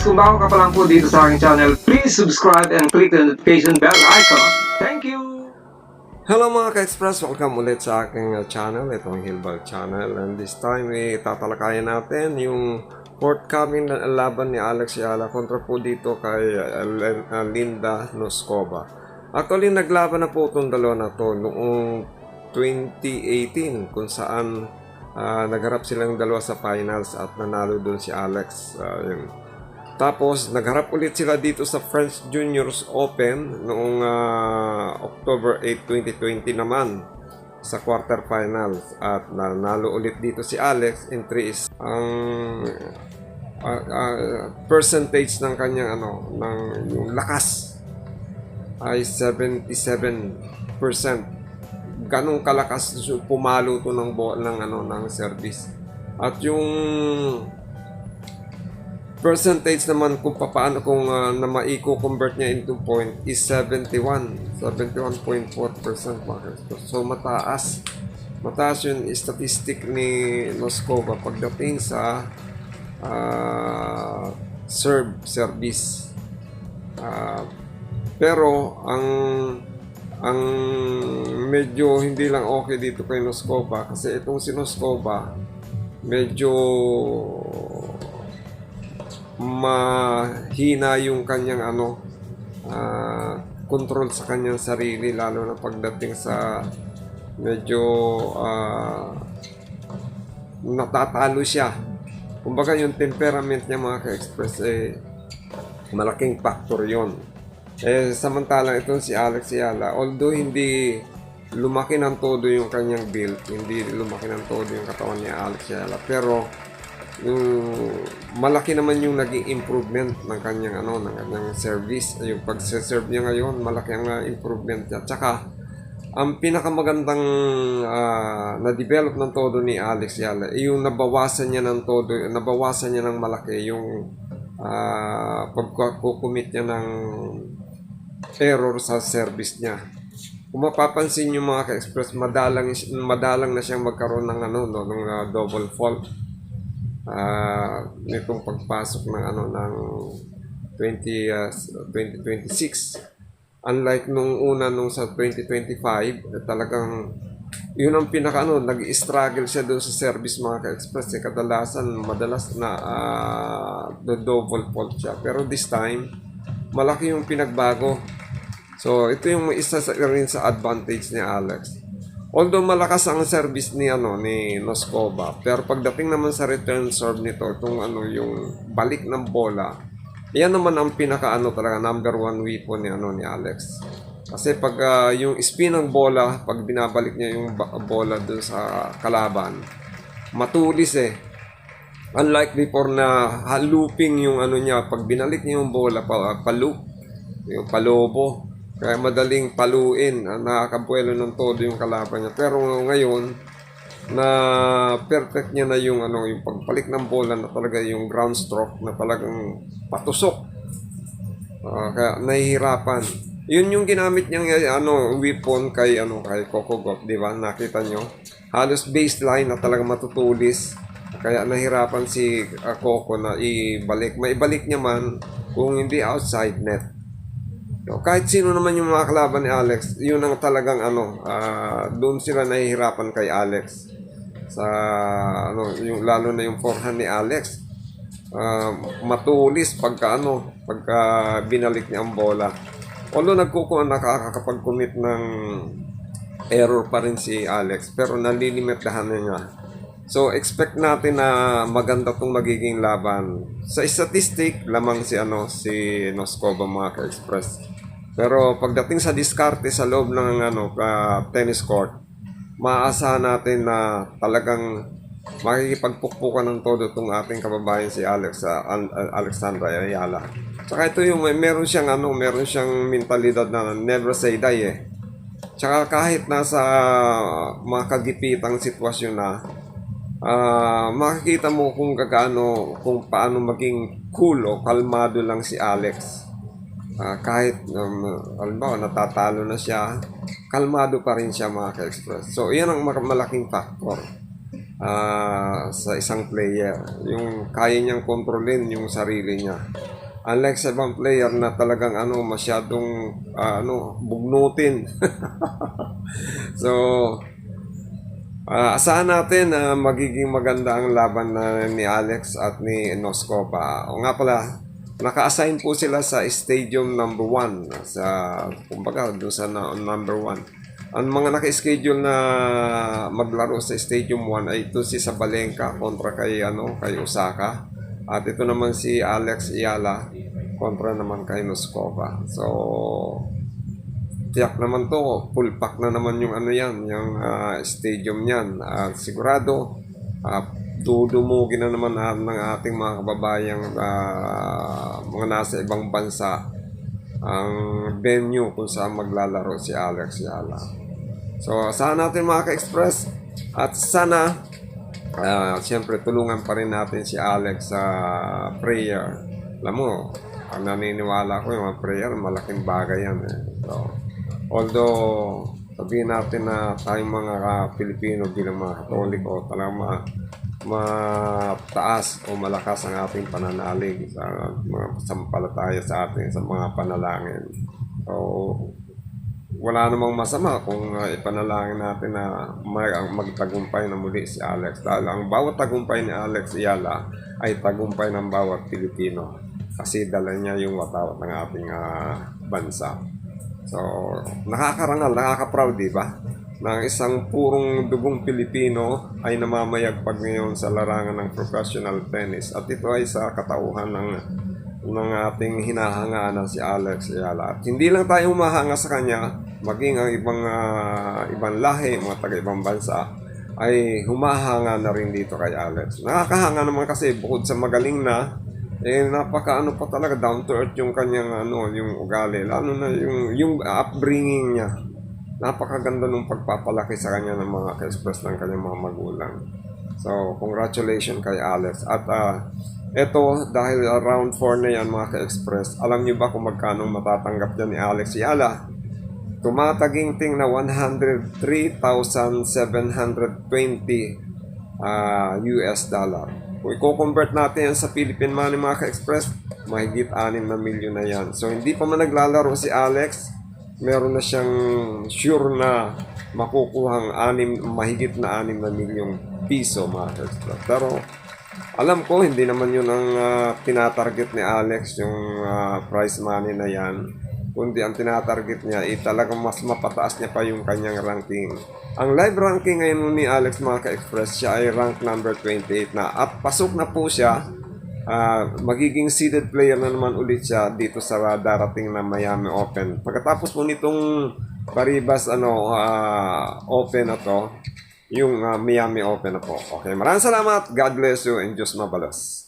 kung bago ka pa lang po dito sa aking channel, please subscribe and click the notification bell icon. Thank you! Hello mga ka-express! Welcome ulit sa aking channel. Itong Hilbal Channel. And this time, tatalakayan natin yung forthcoming na laban ni Alex Ayala kontra po dito kay Linda Noskova. Actually, naglaban na po itong dalawa na to noong 2018 kung saan nagharap silang dalawa sa finals at nanalo doon si Alex. Tapos, nagharap ulit sila dito sa French Juniors Open noong October 8, 2020 naman sa quarterfinals. At nanalo ulit dito si Alex in 3 is ang percentage ng kanyang ng yung lakas ay 77%. Ganong kalakas pumalo to ng ng service. At yung percentage naman kung paano na maiko-convert niya into point is 71.4%. So mataas yung statistic ni Noskova pagdating sa service. Pero ang medyo hindi lang okay dito kay Noskova kasi itong si Noskova medyo mahina yung kanyang control sa kanyang sarili, lalo na pagdating sa medyo natatalo siya. Kumbaga yung temperament niya mga ka-express malaking factor yon. Samantalang itong si Alex Ayala, although hindi lumaki ng todo yung kanyang build, hindi lumaki ng todo yung katawan niya Alex Ayala, pero malaki naman yung naging improvement ng kanyang ng kanyang service. Yung pag-serve niya ngayon, malaki ang improvement niya. Tsaka ang pinakamagandang na-develop ng todo ni Alex Ayala yung nabawasan niya ng todo, nabawasan niya ng malaki yung pagkukumit niya ng error sa service niya. Kung mapapansin yung mga ka-express, madalang na siyang magkaroon ng ng double fault nitong pagpasok ng ng 2026. Unlike nung una nung sa 2025, talagang yun ang pinaka nag-struggle siya doon sa service mga ka-express. Madalas na double fault siya. Pero this time, malaki yung pinagbago. So ito yung isa rin sa advantage ni Alex. Although malakas ang service ni ni Noskova, pero pagdating naman sa return serve nito, itong yung balik ng bola, yan naman ang pinaka talaga number one weapon ni Alex. Kasi pag yung spin ng bola, pag binabalik niya yung bola doon sa kalaban, matulis Unlike before na looping yung niya, pag binalik niya yung bola, pa-loop, yung palobo. Kaya madaling paluin, nakakabuelo ng todo yung kalaban niya. Pero ngayon, na perfect niya na yung yung pagpalik ng bola na talaga yung ground stroke na talagang patusok. Kaya nahihirapan. Yun yung ginamit niyang weapon kay Coco Gauff, di ba? Nakita nyo? Halos baseline na talagang matutulis. Kaya nahirapan si Coco na ibalik. Maibalik niya man kung hindi outside net. So, kahit sino naman yung mga kalaban ni Alex, yun ang talagang doon sila nahihirapan kay Alex. Sa yung lalo na yung forehand ni Alex. Matulis pagka binalik niya ang bola. Although nakakapag-commit ng error pa rin si Alex, pero nalilimitahan niya. So expect natin na maganda tong magiging laban. Sa statistic, lamang si Noskova mga ka-express. Pero pagdating sa diskarte sa loob ng tennis court, maaasahan natin na talagang makikipagpukpukan ng todo itong ating kababayan si Alexandra Ayala. Tsaka ito yung meron siyang mentalidad na never say die Tsaka kahit nasa makagipitang sitwasyon na, makikita mo kung paano maging cool o kalmado lang si Alex. Kahit halimbawa natatalo na siya, kalmado pa rin siya mga ka-express. So yan ang malaking factor sa isang player, yung kaya niyang kontrolin yung sarili niya. Unlike sa ibang player na talagang masyadong bugnutin. So, asahan natin na magiging maganda ang laban ni Alex at ni Noscopa. O nga pala, naka-assign po sila sa Stadium number 1. Kumbaga, doon sa number 1. Ang mga naka-schedule na maglaro sa Stadium 1 ay ito si Sabalenka kontra kay Osaka. At ito naman si Alex Ayala kontra naman kay Noscopa. So, tiyak naman to, full pack na naman yung yung stadium niyan. Sigurado, dudumugin na naman ng ating mga kababayang mga nasa ibang bansa ang venue kung saan maglalaro si Alex Ayala. So, sana natin mga ka-express at sana siyempre tulungan pa rin natin si Alex sa prayer. Alam mo, ang naniniwala ko yung mga prayer, malaking bagay yan. So, although sabihin natin na tayong mga Pilipino bilang mga Katoliko talagang mataas o malakas ang ating pananalig sa mga sampalataya sa atin sa mga panalangin. So, wala namang masama kung ipanalangin natin na magtagumpay na muli si Alex. Dahil ang bawat tagumpay ni Alex Ayala ay tagumpay ng bawat Pilipino. Kasi dala niya yung watawat ng ating bansa. So, nakakarangal, nakaka-proud, di ba? Na isang purong dugong Pilipino ay namamayagpag ngayon sa larangan ng professional tennis. At ito ay sa katauhan ng ating hinahangaan na si Alex Ayala. At hindi lang tayo humahanga sa kanya, maging ang ibang lahi, mga taga-ibang bansa, ay humahanga na rin dito kay Alex. Nakakahanga naman kasi bukod sa magaling na, napaka pa talaga, down to earth yung kanyang yung ugali, lalo na yung upbringing niya. Napakaganda nung pagpapalaki sa kanya ng mga ka-express ng kanyang mga magulang. So, congratulations kay Alex. At eto, dahil round 4 na yan mga ka-express, alam nyo ba kung magkano matatanggap dyan ni Alex Ayala? Tumataginting na 103,720 US dollar. Kung i-convert natin yan sa Philippine money mga ka-express, mahigit 6 na milyon na yan. So, hindi pa man naglalaro si Alex, meron na siyang sure na makukuhang mahigit na 6 na milyong piso mga ka-express. Pero, alam ko, hindi naman yun ang tinatarget ni Alex, yung prize money na yan. Kundi ang tinatarget niya, talagang mas mapataas niya pa yung kanyang ranking. Ang live ranking ngayon ni Alex mga ka-express, siya ay rank number 28 na. At pasok na po siya, magiging seeded player na naman ulit siya dito sa darating na Miami Open. Pagkatapos po nitong Paribas Open na to, yung Miami Open na po. Okay, maraming salamat. God bless you and Diyos mabalas.